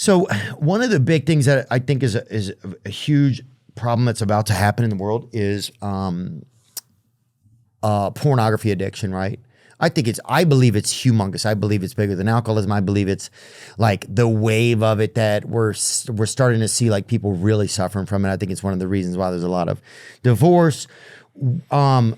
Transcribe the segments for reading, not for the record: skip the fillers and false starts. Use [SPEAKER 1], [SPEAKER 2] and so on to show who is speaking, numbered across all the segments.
[SPEAKER 1] So one of the big things that I think is a huge problem that's about to happen in the world is pornography addiction, right? I believe it's humongous. I believe it's bigger than alcoholism. I believe it's like the wave of it that we're starting to see, like people really suffering from it. I think it's one of the reasons why there's a lot of divorce. What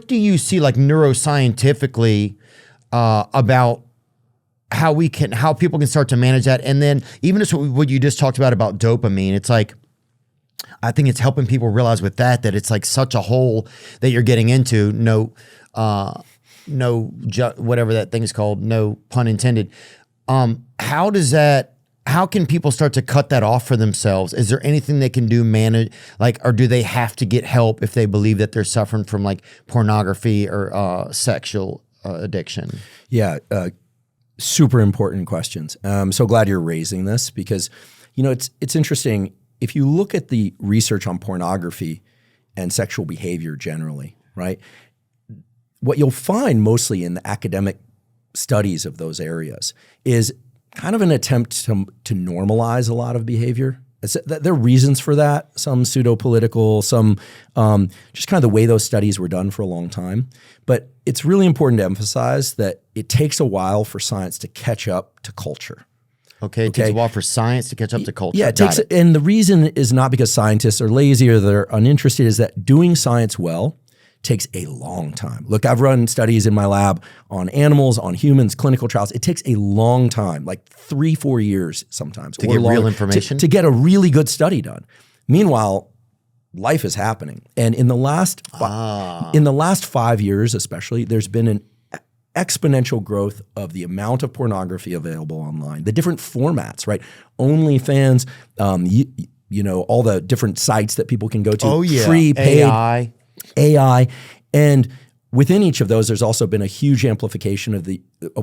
[SPEAKER 1] do you see like neuroscientifically about how people can start to manage that? And then even just what you just talked about dopamine, it's like, I think it's helping people realize with that it's like such a hole that you're getting into. Whatever that thing is called, no pun intended. How can people start to cut that off for themselves? Is there anything they can do, manage, or do they have to get help if they believe that they're suffering from like pornography or sexual addiction?
[SPEAKER 2] Yeah. Super important questions. I'm so glad you're raising this because, it's interesting. If you look at the research on pornography and sexual behavior generally, right? What you'll find mostly in the academic studies of those areas is kind of an attempt to normalize a lot of behavior. There are reasons for that, some pseudo-political, some just kind of the way those studies were done for a long time. But it's really important to emphasize that it takes a while for science to catch up to culture.
[SPEAKER 1] Okay, it takes a while for science to catch up to culture.
[SPEAKER 2] Yeah, and the reason is not because scientists are lazy or they're uninterested, is that doing science well takes a long time. Look, I've run studies in my lab on animals, on humans, clinical trials. It takes a long time, like 3-4 years sometimes.
[SPEAKER 1] To get real information?
[SPEAKER 2] To get a really good study done. Meanwhile, life is happening. And in the last 5 years especially, there's been an exponential growth of the amount of pornography available online, the different formats, right? OnlyFans, all the different sites that people can go to.
[SPEAKER 1] Oh yeah,
[SPEAKER 2] free, paid,
[SPEAKER 1] AI.
[SPEAKER 2] And within each of those, there's also been a huge amplification of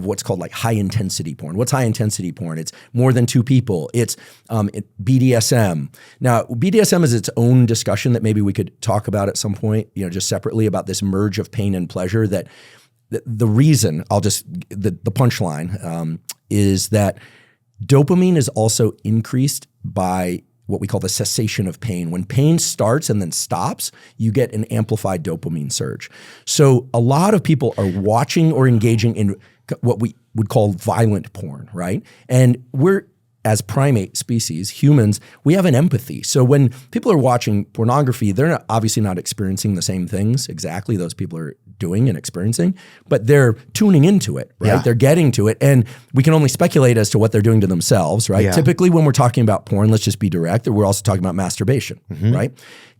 [SPEAKER 2] what's called like high intensity porn. What's high intensity porn? It's more than 2 people. It's BDSM. Now, BDSM is its own discussion that maybe we could talk about at some point, just separately, about this merge of pain and pleasure. That the reason, the punchline is that dopamine is also increased by what we call the cessation of pain. When pain starts and then stops, you get an amplified dopamine surge. So a lot of people are watching or engaging in what we would call violent porn, right? And we're, as primate species, humans, we have an empathy. So when people are watching pornography, they're obviously not experiencing the same things exactly those people are doing and experiencing, but they're tuning into it, right? Yeah. They're getting to it. And we can only speculate as to what they're doing to themselves, right? Yeah. Typically when we're talking about porn, let's just be direct, we're also talking about masturbation, right?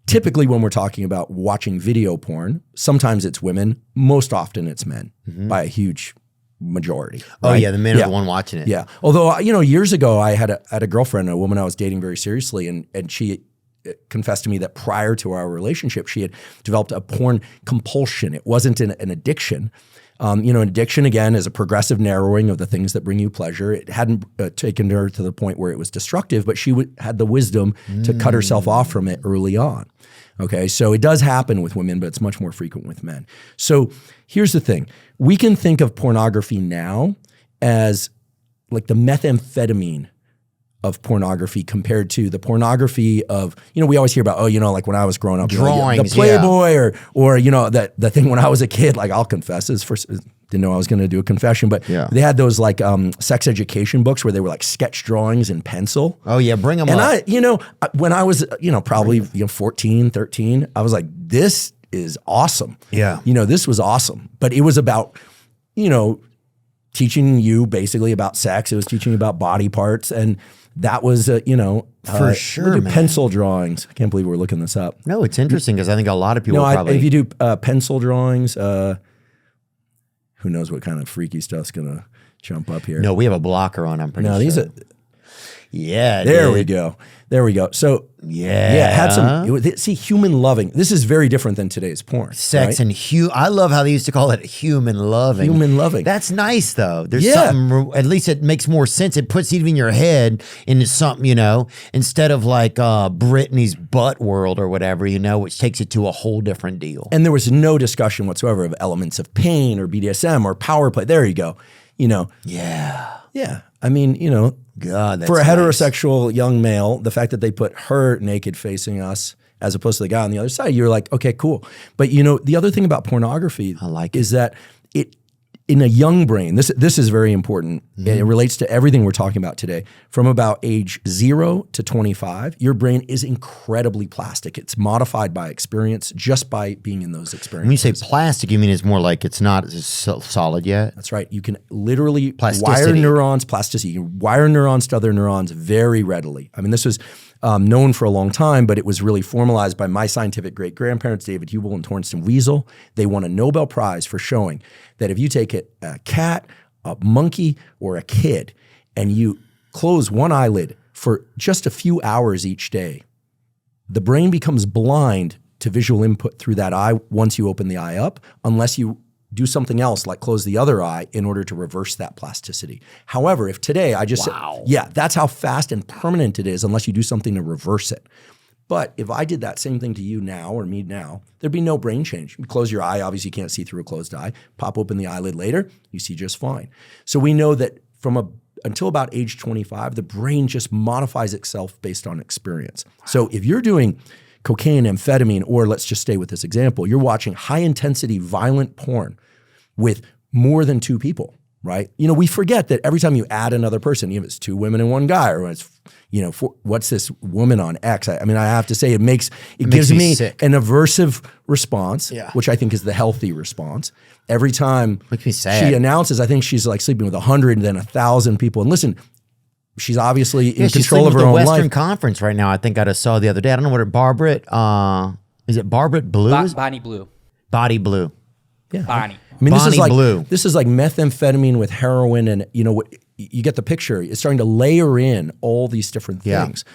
[SPEAKER 2] Typically when we're talking about watching video porn, sometimes it's women, most often it's men by a huge majority. Right?
[SPEAKER 1] Oh yeah, the men are the one watching it.
[SPEAKER 2] Yeah. Although, years ago I had a girlfriend, a woman I was dating very seriously, and she confessed to me that prior to our relationship, she had developed a porn compulsion. It wasn't an addiction. An addiction, again, is a progressive narrowing of the things that bring you pleasure. It hadn't taken her to the point where it was destructive, but she had the wisdom to cut herself off from it early on. Okay, so it does happen with women, but it's much more frequent with men. So here's the thing. We can think of pornography now as like the methamphetamine of pornography compared to the pornography of, we always hear about, like when I was growing up,
[SPEAKER 1] drawings,
[SPEAKER 2] the Playboy or the thing when I was a kid, like I'll confess this first. Didn't know I was going to do a confession, but they had those like sex education books where they were like sketch drawings in pencil.
[SPEAKER 1] Oh yeah, bring them up.
[SPEAKER 2] And when I was, probably 14, 13, I was like, this is awesome. Yeah. This was awesome. But it was about, teaching you basically about sex. It was teaching you about body parts. And that was,
[SPEAKER 1] for sure, man.
[SPEAKER 2] Pencil drawings. I can't believe we're looking this up.
[SPEAKER 1] No, it's interesting because I think a lot of people probably.
[SPEAKER 2] If you do pencil drawings, who knows what kind of freaky stuff's gonna jump up here?
[SPEAKER 1] No, we have a blocker on. I'm pretty sure. Yeah.
[SPEAKER 2] There we go. So it had some. Human loving. This is very different than today's porn.
[SPEAKER 1] Sex, right? And I love how they used to call it human loving.
[SPEAKER 2] Human loving.
[SPEAKER 1] That's nice though. There's something. At least it makes more sense. It puts even your head into something, instead of like Britney's butt world or whatever, which takes it to a whole different deal.
[SPEAKER 2] And there was no discussion whatsoever of elements of pain or BDSM or power play. There you go.
[SPEAKER 1] Yeah.
[SPEAKER 2] Yeah. I mean,
[SPEAKER 1] God, that's
[SPEAKER 2] For a
[SPEAKER 1] nice.
[SPEAKER 2] heterosexual young male, the fact that they put her naked facing us as opposed to the guy on the other side, you're like, okay, cool. But the other thing about pornography is that it, in a young brain, this is very important. And it relates to everything we're talking about today. From about age 0 to 25, your brain is incredibly plastic. It's modified by experience just by being in those experiences.
[SPEAKER 1] When you say plastic, you mean it's more like it's not as solid yet?
[SPEAKER 2] That's right. You can literally
[SPEAKER 1] Plasticity.
[SPEAKER 2] wire neurons, plasticity. You can wire neurons to other neurons very readily. I mean, this was known for a long time, but it was really formalized by my scientific great-grandparents, David Hubel and Torsten Wiesel. They won a Nobel Prize for showing that if you take a cat, a monkey, or a kid, and you close one eyelid for just a few hours each day, the brain becomes blind to visual input through that eye once you open the eye up, unless you do something else like close the other eye in order to reverse that plasticity. However, if today I just said, that's how fast and permanent it is unless you do something to reverse it. But if I did that same thing to you now or me now, there'd be no brain change. You close your eye, obviously you can't see through a closed eye. Pop open the eyelid later, you see just fine. So we know that until about age 25, the brain just modifies itself based on experience. So if you're doing cocaine, amphetamine, or let's just stay with this example, you're watching high-intensity violent porn with more than 2 people, right? We forget that every time you add another person, if it's 2 women and 1 guy, or it's, what's this woman on X? I mean, I have to say it gives me
[SPEAKER 1] sick.
[SPEAKER 2] an aversive response, which I think is the healthy response. Every time
[SPEAKER 1] Makes me sad.
[SPEAKER 2] she announces, I think she's like sleeping with 100 and then 1,000 people. And listen, she's obviously in control of her own
[SPEAKER 1] Western
[SPEAKER 2] life.
[SPEAKER 1] Conference right now. I think I just saw the other day. I don't know what is it Barbara Blue?
[SPEAKER 3] Bonnie Blue.
[SPEAKER 1] Body Blue.
[SPEAKER 2] Yeah.
[SPEAKER 3] Bonnie.
[SPEAKER 2] I mean,
[SPEAKER 1] Bonnie
[SPEAKER 2] this is like methamphetamine with heroin, and you get the picture. It's starting to layer in all these different things.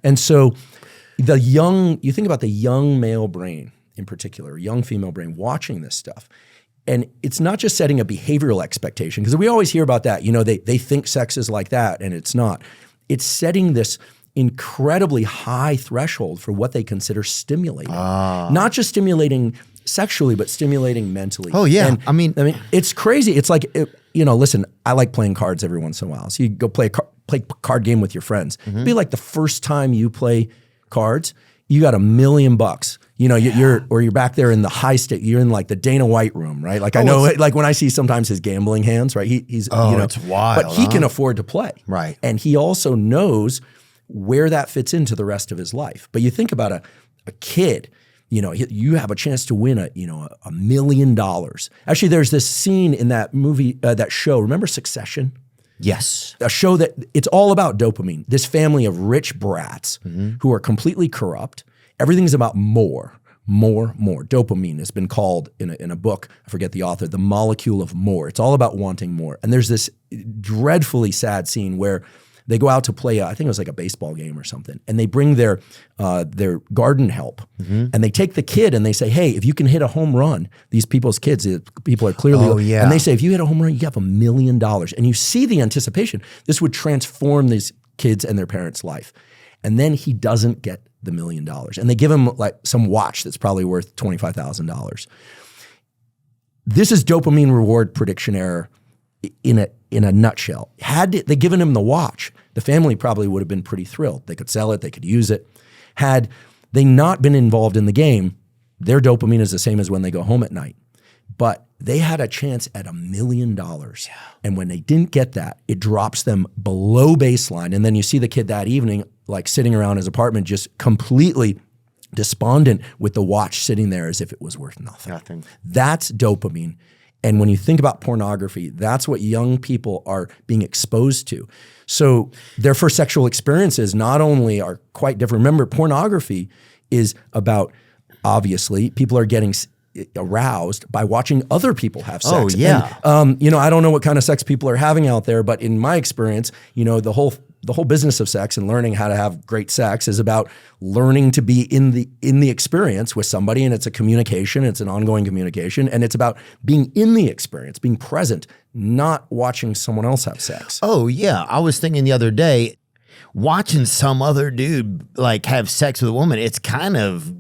[SPEAKER 2] And so you think about the young male brain in particular, young female brain watching this stuff. And it's not just setting a behavioral expectation, because we always hear about that. They think sex is like that, and it's not. It's setting this incredibly high threshold for what they consider stimulating. Not just stimulating sexually, but stimulating mentally.
[SPEAKER 1] Oh, yeah.
[SPEAKER 2] And,
[SPEAKER 1] I mean,
[SPEAKER 2] it's crazy. It's like, listen, I like playing cards every once in a while. So you go play a card game with your friends. It'd be like the first time you play cards, you got $1 million. You're back there in the high state. You're in like the Dana White room, right? Like I know, like when I see sometimes his gambling hands, right? He's
[SPEAKER 1] it's wild.
[SPEAKER 2] But he can afford to play,
[SPEAKER 1] right?
[SPEAKER 2] And he also knows where that fits into the rest of his life. But you think about a kid. You have a chance to win $1 million. Actually, there's this scene in that movie, that show. Remember Succession?
[SPEAKER 1] Yes.
[SPEAKER 2] A show that it's all about dopamine. This family of rich brats who are completely corrupt. Everything's about more. Dopamine has been called in a book, I forget the author, the molecule of more. It's all about wanting more. And there's this dreadfully sad scene where they go out to play, I think it was like a baseball game or something, and they bring their garden help, and they take the kid and they say, hey, if you can hit a home run, these people's kids, people are clearly, and they say, if you hit a home run, you have $1 million. And you see the anticipation. This would transform these kids and their parents' life. And then he doesn't get the $1 million. And they give him like some watch that's probably worth $25,000. This is dopamine reward prediction error in a nutshell. Had they given him the watch, the family probably would have been pretty thrilled. They could sell it, they could use it. Had they not been involved in the game, their dopamine is the same as when they go home at night. But they had a chance at $1 million. And when they didn't get that, it drops them below baseline. And then you see the kid that evening, like sitting around his apartment, just completely despondent with the watch sitting there as if it was worth nothing. That's dopamine. And when you think about pornography, that's what young people are being exposed to. So their first sexual experiences not only are quite different. Remember, pornography is about, obviously, people are getting aroused by watching other people have sex.
[SPEAKER 1] Oh, yeah.
[SPEAKER 2] And, I don't know what kind of sex people are having out there, but in my experience, the whole business of sex and learning how to have great sex is about learning to be in the experience with somebody, and it's a communication, it's an ongoing communication, and it's about being in the experience, being present, not watching someone else have sex.
[SPEAKER 1] Oh, yeah. I was thinking the other day, watching some other dude like have sex with a woman, it's kind of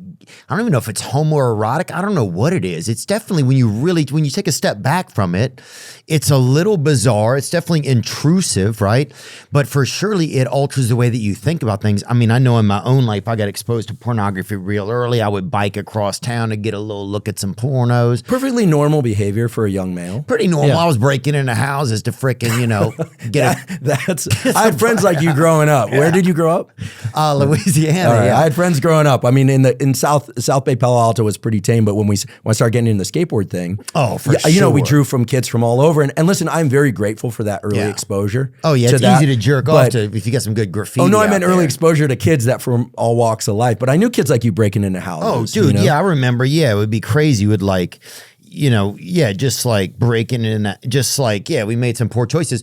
[SPEAKER 1] I don't even know if it's homoerotic. I don't know what it is. It's definitely when you take a step back from it, it's a little bizarre. It's definitely intrusive, right? But for surely it alters the way that you think about things. I mean, I know in my own life, I got exposed to pornography real early. I would bike across town to get a little look at some pornos.
[SPEAKER 2] Perfectly normal behavior for a young male.
[SPEAKER 1] Pretty normal.
[SPEAKER 2] Yeah.
[SPEAKER 1] I was breaking into houses to frickin', get
[SPEAKER 2] I had friends like you growing up. Where did you grow up?
[SPEAKER 1] Louisiana.
[SPEAKER 2] Right.
[SPEAKER 1] Yeah.
[SPEAKER 2] I had friends growing up. I mean, in South Bay, Palo Alto was pretty tame, but when I started getting into the skateboard thing, we drew from kids from all over. And listen, I'm very grateful for that early exposure.
[SPEAKER 1] Oh yeah, it's easy to jerk off to if you get some good graffiti.
[SPEAKER 2] Oh no, I meant early exposure to kids that from all walks of life. But I knew kids like you breaking into houses.
[SPEAKER 1] Oh, dude, yeah, I remember. Yeah, it would be crazy. You would just like breaking in, just like, we made some poor choices.